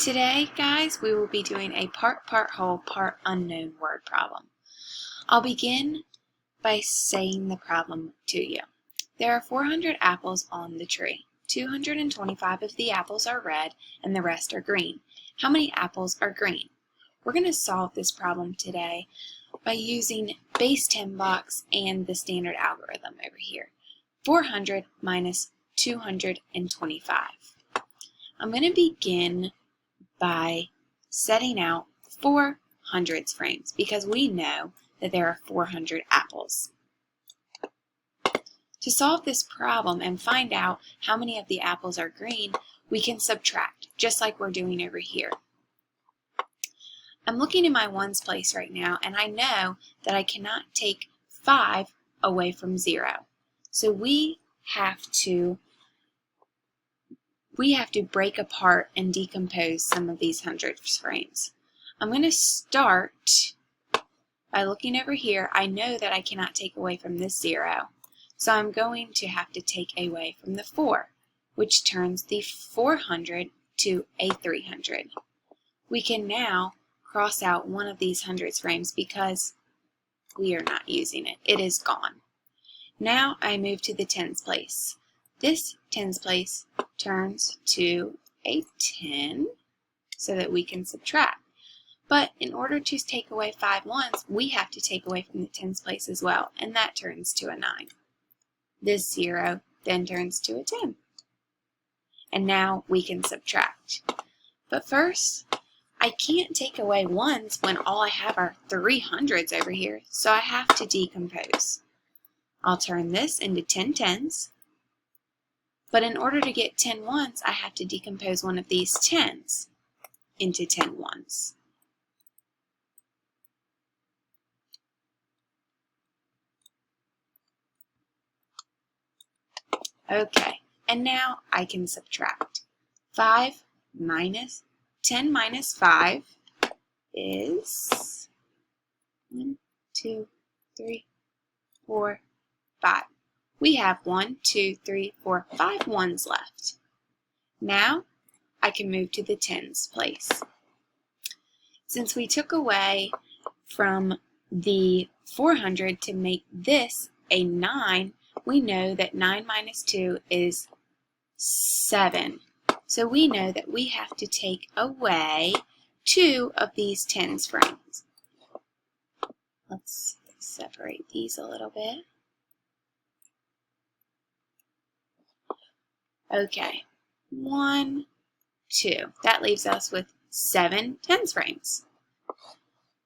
Today, guys, we will be doing a part whole, part unknown word problem. I'll begin by saying the problem to you. There are 400 apples on the tree. 225 of the apples are red and the rest are green. How many apples are green? We're going to solve this problem today by using base 10 blocks and the standard algorithm over here. 400 minus 225. I'm going to begin by setting out 4 hundredths frames because we know that there are 400 apples. To solve this problem and find out how many of the apples are green, we can subtract, just like we're doing over here. I'm looking in my ones place right now, and I know that I cannot take 5 away from 0. So we have to break apart and decompose some of these hundredths frames. I'm going to start by looking over here. I know that I cannot take away from this 0, so I'm going to have to take away from the 4, which turns the 400 to a 300. We can now cross out one of these hundredths frames because we are not using it. It is gone. Now I move to the tens place. This tens place turns to a 10 so that we can subtract. But in order to take away 5 ones, we have to take away from the tens place as well, and that turns to a 9. This 0 then turns to a 10. And now we can subtract. But first, I can't take away ones when all I have are 3 hundredths over here, so I have to decompose. I'll turn this into 10 tens. But in order to get 10 ones, I have to decompose one of these tens into 10 ones. Okay, and now I can subtract. 10 minus 5 is 1, 2, 3, 4, 5. We have 1, 2, 3, 4, 5 ones left. Now I can move to the tens place. Since we took away from the 400 to make this a 9, we know that 9 minus 2 is 7. So we know that we have to take away 2 of these tens frames. Let's separate these a little bit. Okay, 1, 2. That leaves us with 7 tens frames.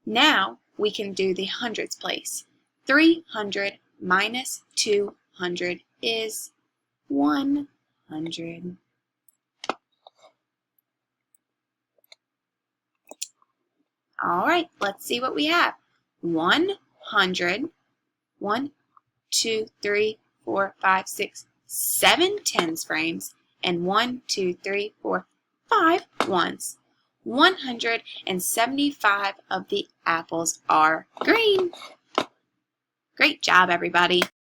Now we can do the hundredths place. 300 minus 200 is 100. All right, let's see what we have. 100, 1, 2, 3, 4, 5, 6, 7 tens frames, and 1, 2, 3, 4, 5 ones. 175 of the apples are green. Great job, everybody.